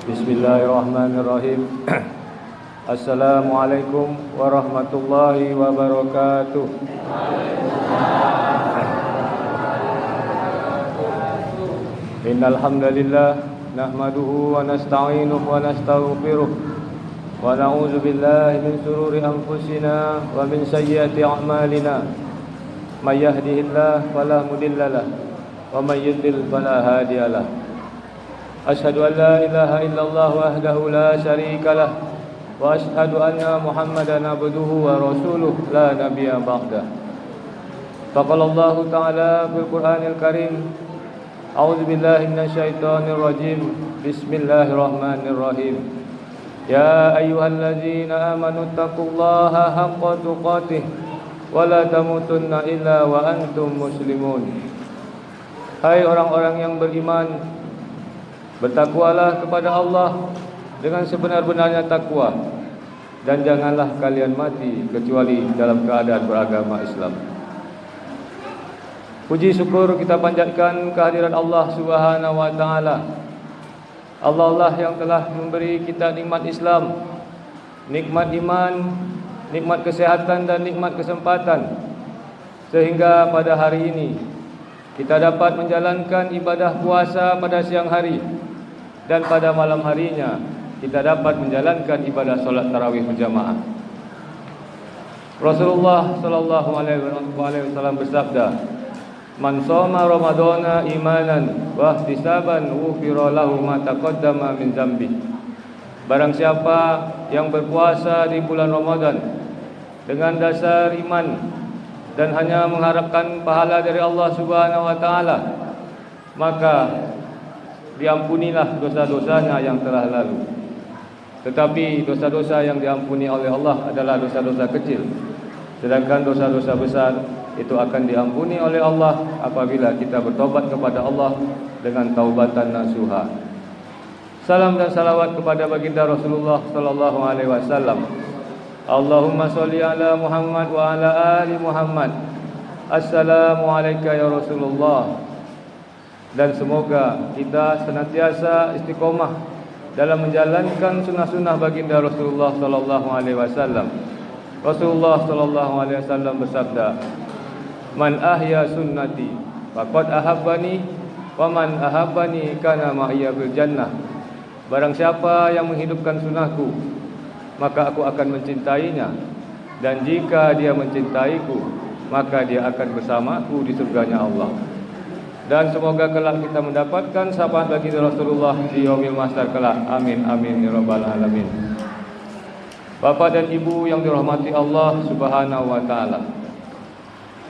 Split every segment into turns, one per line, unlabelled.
Bismillahirrahmanirrahim. Assalamualaikum warahmatullahi wabarakatuh. Innal hamdalillah nahmaduhu wa nasta'inuhu wa nastaghfiruh wa na'udzu billahi min shururi anfusina wa min sayyiati a'malina. May yahdihillahu fala mudilla lahu wa may yudlil fala hadiya lahu. Asyhadu an la ilaha illallah wahdahu la syarika lah wa asyhadu anna Muhammadan abduhu wa rasuluh la nabiyya ba'dah. Faqala Allah ta'ala fil Qur'anil Karim, a'udzu billahi minasyaitonir rajim. Bismillahirrahmanirrahim. Ya ayyuhallazina amanu taqullaha haqqa tuqatih wa la tamutunna illa wa antum muslimun. Hai orang-orang yang beriman, bertakwalah kepada Allah dengan sebenar-benarnya takwa, dan janganlah kalian mati kecuali dalam keadaan beragama Islam. Puji syukur kita panjatkan kehadiran Allah Subhanahu wa taala. Allah yang telah memberi kita nikmat Islam, nikmat iman, nikmat kesehatan dan nikmat kesempatan, sehingga pada hari ini kita dapat menjalankan ibadah puasa pada siang hari, dan pada malam harinya kita dapat menjalankan ibadah solat tarawih berjamaah. Rasulullah sallallahu alaihi wasallam bersabda, "Man shoma Ramadhana imanan wa ihtisaban ghufira lahu ma taqaddama min dzambi." Barang siapa yang berpuasa di bulan Ramadan dengan dasar iman dan hanya mengharapkan pahala dari Allah Subhanahu wa taala, maka diampunilah dosa-dosanya yang telah lalu. Tetapi dosa-dosa yang diampuni oleh Allah adalah dosa-dosa kecil, sedangkan dosa-dosa besar itu akan diampuni oleh Allah apabila kita bertobat kepada Allah dengan taubatan nasuha. Salam dan salawat kepada baginda Rasulullah sallallahu alaihi wasallam. Allahumma sholli ala Muhammad wa ala ali Muhammad. Assalamu alayka ya Rasulullah. Dan semoga kita senantiasa istiqomah dalam menjalankan sunnah-sunnah baginda Rasulullah sallallahu alaihi wasallam. Rasulullah sallallahu alaihi wasallam bersabda, "Man ahya sunnati faqad ahabbani wa man ahabbani kana ma'iya fil jannah." Barang siapa yang menghidupkan sunnahku, maka aku akan mencintainya, dan jika dia mencintaiku, maka dia akan bersamaku di surganya Allah. Dan semoga kelak kita mendapatkan syafaat bagi Rasulullah di yaumil mahsyar kelak. Amin amin ya rabbal alamin. Bapak dan Ibu yang dirahmati Allah Subhanahu wa taala.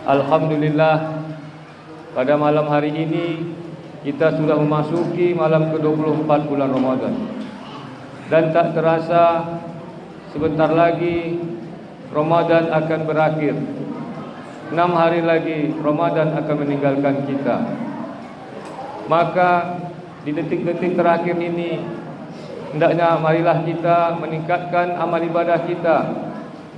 Alhamdulillah, pada malam hari ini kita sudah memasuki malam ke-24 bulan Ramadan. Dan tak terasa sebentar lagi Ramadan akan berakhir. 6 hari lagi Ramadan akan meninggalkan kita. Maka di detik-detik terakhir ini, hendaknya marilah kita meningkatkan amal ibadah kita,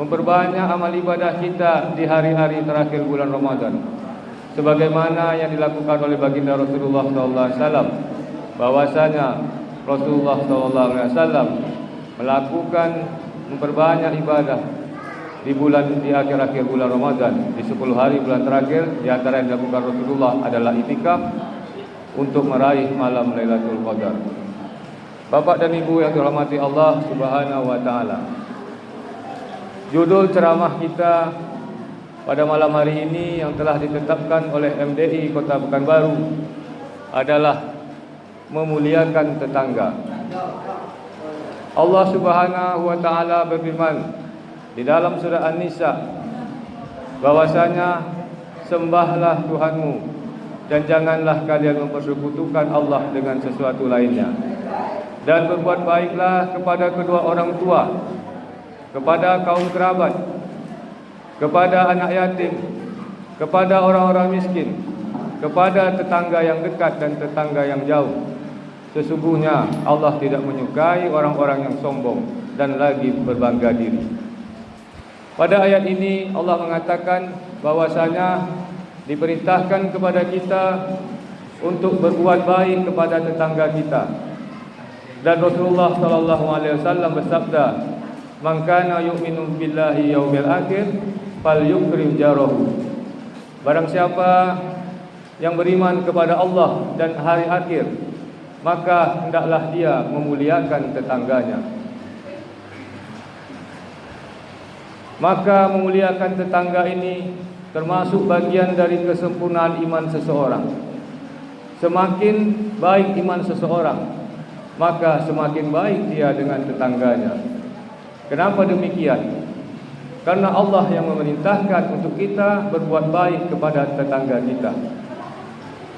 memperbanyak amal ibadah kita di hari-hari terakhir bulan Ramadan, sebagaimana yang dilakukan oleh baginda Rasulullah SAW. Bahwasanya Rasulullah SAW melakukan memperbanyak ibadah di akhir-akhir bulan Ramadan. Di 10 hari bulan terakhir, di antara yang dilakukan Rasulullah adalah itikaf untuk meraih malam Lailatul Qadar. Bapak dan Ibu yang dirahmati Allah Subhanahu wa taala. Judul ceramah kita pada malam hari ini yang telah ditetapkan oleh MDI Kota Pekanbaru adalah memuliakan tetangga. Allah Subhanahu wa taala berfirman di dalam surah An-Nisa, bahwasanya sembahlah Tuhanmu dan janganlah kalian mempersekutukan Allah dengan sesuatu lainnya, dan berbuat baiklah kepada kedua orang tua, kepada kaum kerabat, kepada anak yatim, kepada orang-orang miskin, kepada tetangga yang dekat dan tetangga yang jauh. Sesungguhnya Allah tidak menyukai orang-orang yang sombong dan lagi berbangga diri. Pada ayat ini Allah mengatakan bahwasanya diperintahkan kepada kita untuk berbuat baik kepada tetangga kita. Dan Rasulullah sallallahu alaihi wasallam bersabda, "Man kana yu'minu billahi yaumil akhir falyukrim jarahu." Barang siapa yang beriman kepada Allah dan hari akhir, maka hendaklah dia memuliakan tetangganya. Maka memuliakan tetangga ini termasuk bagian dari kesempurnaan iman seseorang. Semakin baik iman seseorang, maka semakin baik dia dengan tetangganya. Kenapa demikian? Karena Allah yang memerintahkan untuk kita berbuat baik kepada tetangga kita.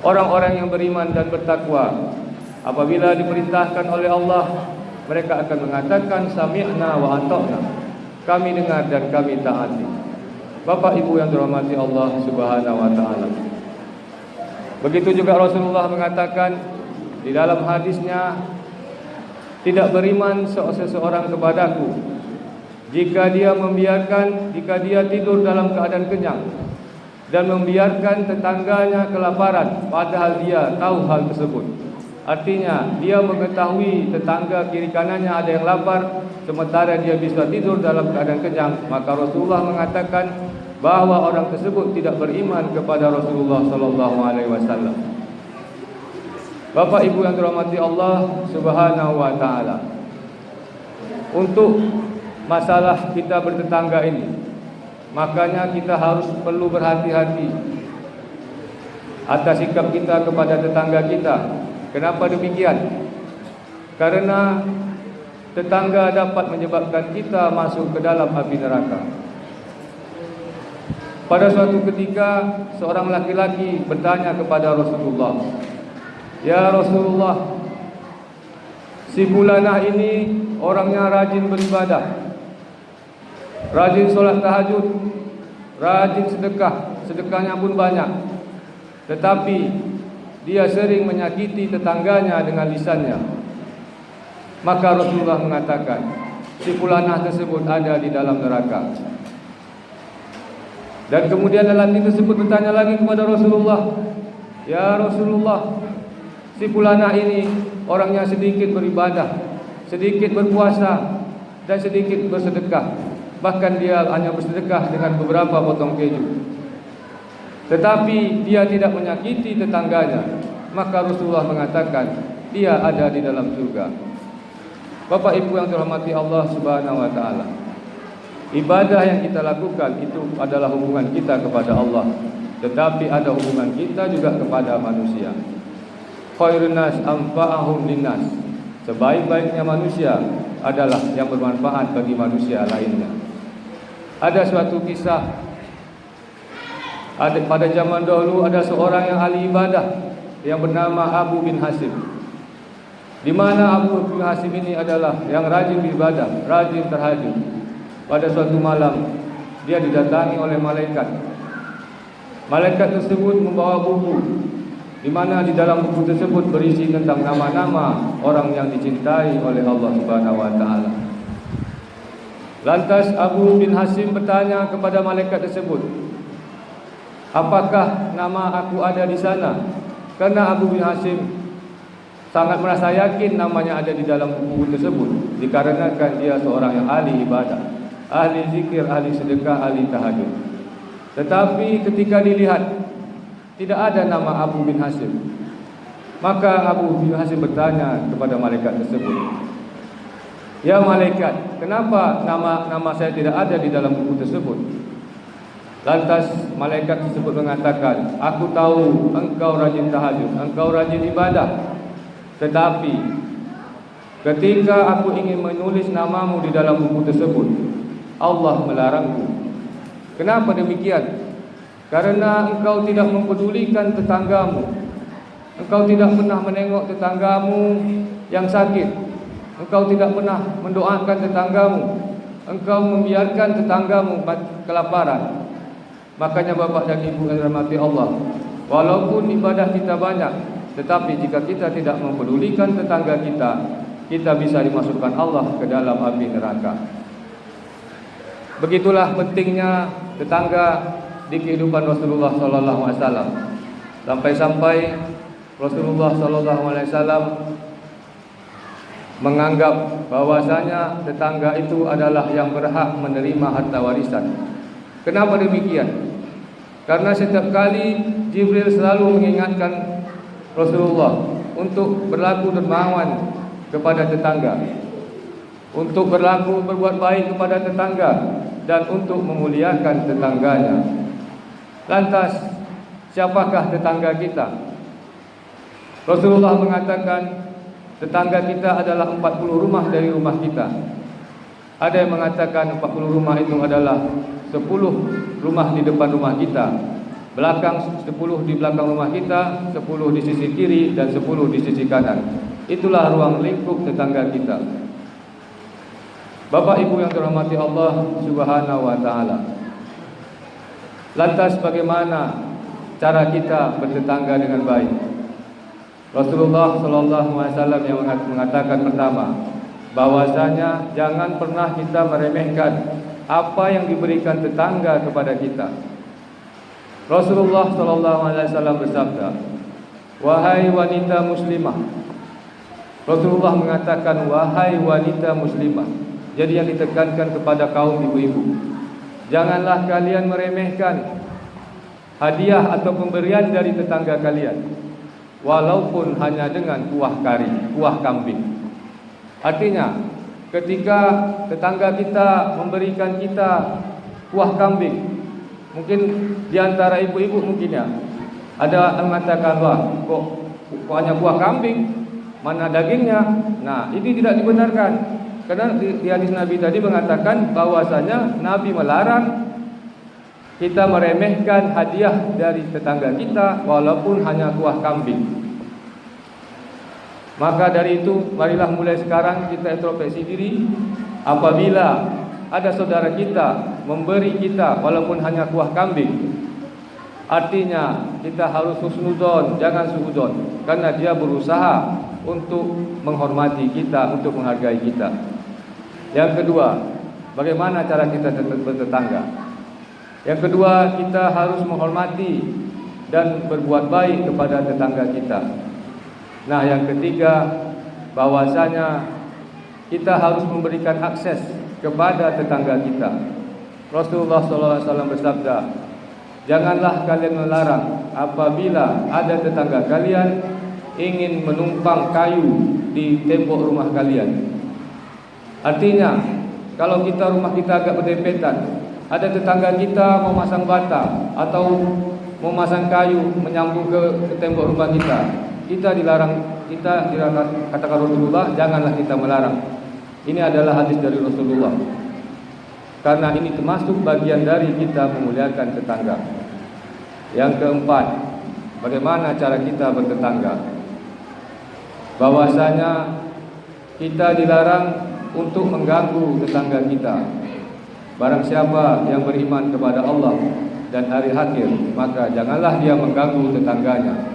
Orang-orang yang beriman dan bertakwa, apabila diperintahkan oleh Allah, mereka akan mengatakan sami'na wa ata'na. Kami dengar dan kami taati. Bapak Ibu yang dirahmati Allah Subhanahu wa taala. Begitu juga Rasulullah mengatakan di dalam hadisnya, tidak beriman seseorang kepadaku jika dia tidur dalam keadaan kenyang dan membiarkan tetangganya kelaparan padahal dia tahu hal tersebut. Artinya dia mengetahui tetangga kiri kanannya ada yang lapar sementara dia bisa tidur dalam keadaan kenyang, maka Rasulullah mengatakan bahwa orang tersebut tidak beriman kepada Rasulullah sallallahu alaihi wasallam. Bapak Ibu yang dirahmati Allah Subhanahu wa taala. Untuk masalah kita bertetangga ini, makanya kita harus perlu berhati-hati atas sikap kita kepada tetangga kita. Kenapa demikian? Karena tetangga dapat menyebabkan kita masuk ke dalam api neraka. Pada suatu ketika seorang laki-laki bertanya kepada Rasulullah, "Ya Rasulullah, si fulanah ini orangnya rajin beribadah, rajin solat tahajud, rajin sedekah, sedekahnya pun banyak. Tetapi dia sering menyakiti tetangganya dengan lisannya." Maka Rasulullah mengatakan, si fulanah tersebut ada di dalam neraka. Dan kemudian lelaki tersebut bertanya lagi kepada Rasulullah, "Ya Rasulullah, si fulanah ini orangnya sedikit beribadah, sedikit berpuasa, dan sedikit bersedekah. Bahkan dia hanya bersedekah dengan beberapa potong keju. Tetapi dia tidak menyakiti tetangganya." Maka Rasulullah mengatakan, dia ada di dalam surga. Bapak Ibu yang dirahmati Allah Subhanahu wa taala, ibadah yang kita lakukan itu adalah hubungan kita kepada Allah, tetapi ada hubungan kita juga kepada manusia. Khairun nas anfa'ahum linnas. Sebaik-baiknya manusia adalah yang bermanfaat bagi manusia lainnya. Ada suatu kisah, pada zaman dahulu ada seorang yang ahli ibadah yang bernama Abu bin Hasim. Di mana Abu bin Hasim ini adalah yang rajin beribadah, rajin tahajud. Pada suatu malam dia didatangi oleh malaikat. Malaikat tersebut membawa buku, di mana di dalam buku tersebut berisi tentang nama-nama orang yang dicintai oleh Allah Subhanahu wa taala. Lantas Abu bin Hasim bertanya kepada malaikat tersebut, "Apakah nama aku ada di sana?" Karena Abu bin Hasim sangat merasa yakin namanya ada di dalam buku tersebut, dikarenakan dia seorang yang ahli ibadah, ahli zikir, ahli sedekah, ahli tahajud. Tetapi ketika dilihat tidak ada nama Abu bin Hasim, maka Abu bin Hasim bertanya kepada malaikat tersebut, "Ya malaikat, kenapa nama saya tidak ada di dalam buku tersebut?" Lantas malaikat tersebut mengatakan, "Aku tahu engkau rajin tahajud, engkau rajin ibadah. Tetapi ketika aku ingin menulis namamu di dalam buku tersebut, Allah melarangku." Kenapa demikian? Karena engkau tidak mempedulikan tetanggamu. Engkau tidak pernah menengok tetanggamu yang sakit. Engkau tidak pernah mendoakan tetanggamu. Engkau membiarkan tetanggamu kelaparan. Makanya Bapak dan Ibu yang dirahmati Allah, walaupun ibadah kita banyak, tetapi jika kita tidak mempedulikan tetangga kita, kita bisa dimasukkan Allah ke dalam api neraka. Begitulah pentingnya tetangga di kehidupan Rasulullah sallallahu alaihi wasallam. Sampai-sampai Rasulullah sallallahu alaihi wasallam menganggap bahwasanya tetangga itu adalah yang berhak menerima harta warisan. Kenapa demikian? Karena setiap kali Jibril selalu mengingatkan Rasulullah untuk berlaku dermawan kepada tetangga, untuk berbuat baik kepada tetangga, dan untuk memuliakan tetangganya. Lantas, siapakah tetangga kita? Rasulullah mengatakan tetangga kita adalah 40 rumah dari rumah kita. Ada yang mengatakan 40 rumah itu adalah 10 rumah di depan rumah kita, 10 di belakang rumah kita, 10 di sisi kiri, dan 10 di sisi kanan. Itulah ruang lingkup tetangga kita. Bapak Ibu yang dirahmati Allah Subhanahu wa taala. Lantas bagaimana cara kita bertetangga dengan baik? Rasulullah sallallahu alaihi wasallam yang mengatakan pertama, bahwasanya jangan pernah kita meremehkan apa yang diberikan tetangga kepada kita. Rasulullah sallallahu alaihi wasallam bersabda, "Wahai wanita muslimah." Rasulullah mengatakan wahai wanita muslimah. Jadi yang ditekankan kepada kaum ibu-ibu, janganlah kalian meremehkan hadiah atau pemberian dari tetangga kalian, walaupun hanya dengan kuah kari, kuah kambing. Artinya, ketika tetangga kita memberikan kita kuah kambing, mungkin di antara ibu-ibu mungkin ya, ada yang mengatakan, wah kok hanya kuah kambing, mana dagingnya? Nah, ini tidak dibenarkan. Karena di hadis Nabi tadi mengatakan bahwasanya Nabi melarang kita meremehkan hadiah dari tetangga kita walaupun hanya kuah kambing. Maka dari itu, marilah mulai sekarang kita introspeksi diri. Apabila ada saudara kita memberi kita walaupun hanya kuah kambing, artinya kita harus husnuzon, jangan suudzon, karena dia berusaha untuk menghormati kita, untuk menghargai kita. Yang kedua, bagaimana cara kita bertetangga? Yang kedua, kita harus menghormati dan berbuat baik kepada tetangga kita. Nah, yang ketiga, bahwasanya kita harus memberikan akses kepada tetangga kita. Rasulullah SAW bersabda, janganlah kalian melarang apabila ada tetangga kalian ingin menumpang kayu di tembok rumah kalian. Artinya, kalau rumah kita agak berdempetan, ada tetangga kita mau masang bata atau mau masang kayu menyambung ke tembok rumah kita dilarang, katakan Rasulullah, janganlah kita melarang. Ini adalah hadis dari Rasulullah. Karena ini termasuk bagian dari kita memuliakan tetangga. Yang keempat, bagaimana cara kita bertetangga? Bahwasanya kita dilarang untuk mengganggu tetangga kita. Barang siapa yang beriman kepada Allah dan hari akhir, maka janganlah dia mengganggu tetangganya.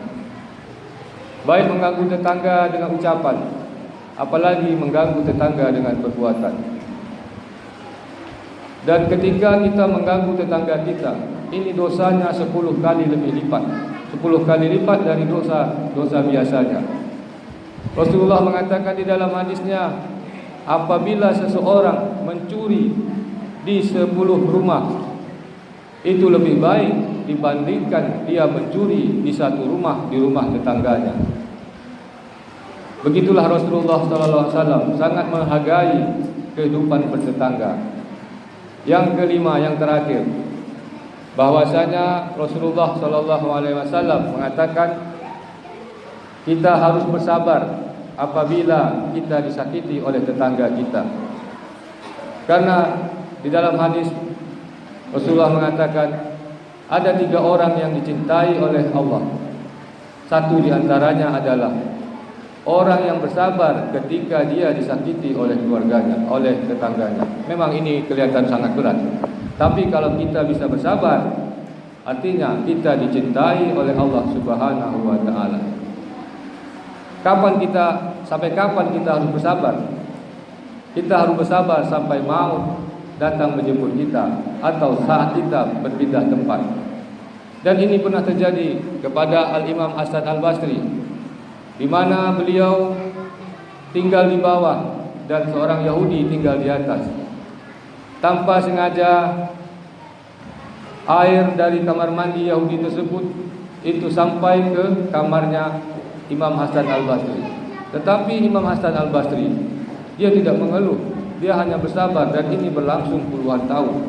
Baik mengganggu tetangga dengan ucapan, apalagi mengganggu tetangga dengan perbuatan. Dan ketika kita mengganggu tetangga kita, ini dosanya 10 kali lebih lipat, 10 kali lipat dari dosa biasanya. Rasulullah mengatakan di dalam hadisnya, apabila seseorang mencuri di 10 rumah, itu lebih baik dibandingkan dia mencuri di satu rumah, di rumah tetangganya. Begitulah Rasulullah SAW sangat menghargai kehidupan bertetangga. Yang kelima, yang terakhir, bahwasanya Rasulullah SAW mengatakan kita harus bersabar apabila kita disakiti oleh tetangga kita. Karena di dalam hadis Rasulullah mengatakan ada 3 orang yang dicintai oleh Allah. Satu di antaranya adalah orang yang bersabar ketika dia disakiti oleh keluarganya, oleh tetangganya. Memang ini kelihatan sangat berat, tapi kalau kita bisa bersabar, artinya kita dicintai oleh Allah Subhanahu wa taala. Sampai kapan kita harus bersabar? Kita harus bersabar sampai maut datang menjemput kita, atau saat kita berpindah tempat. Dan ini pernah terjadi kepada Al-Imam Hasan Al-Basri, di mana beliau tinggal di bawah dan seorang Yahudi tinggal di atas. Tanpa sengaja air dari kamar mandi Yahudi tersebut itu sampai ke kamarnya Imam Hasan Al-Basri. Tetapi Imam Hasan Al-Basri dia tidak mengeluh, dia hanya bersabar, dan ini berlangsung puluhan tahun.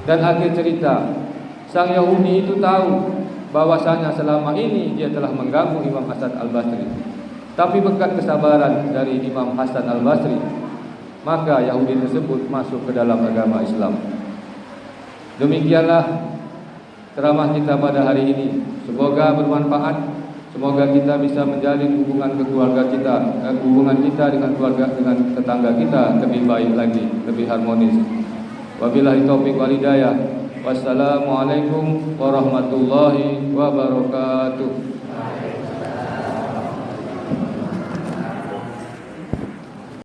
Dan akhir cerita, sang Yahudi itu tahu bahwasanya selama ini dia telah mengganggu Imam Hasan Al-Basri. Tapi berkat kesabaran dari Imam Hasan Al-Basri, maka Yahudi tersebut masuk ke dalam agama Islam. Demikianlah ceramah kita pada hari ini. Semoga bermanfaat. Semoga kita bisa menjalin hubungan keluarga kita, hubungan kita dengan keluarga, dengan tetangga kita lebih baik lagi, lebih harmonis. Wabillahi taufiq wal hidayah. Wassalamualaikum warahmatullahi wabarakatuh.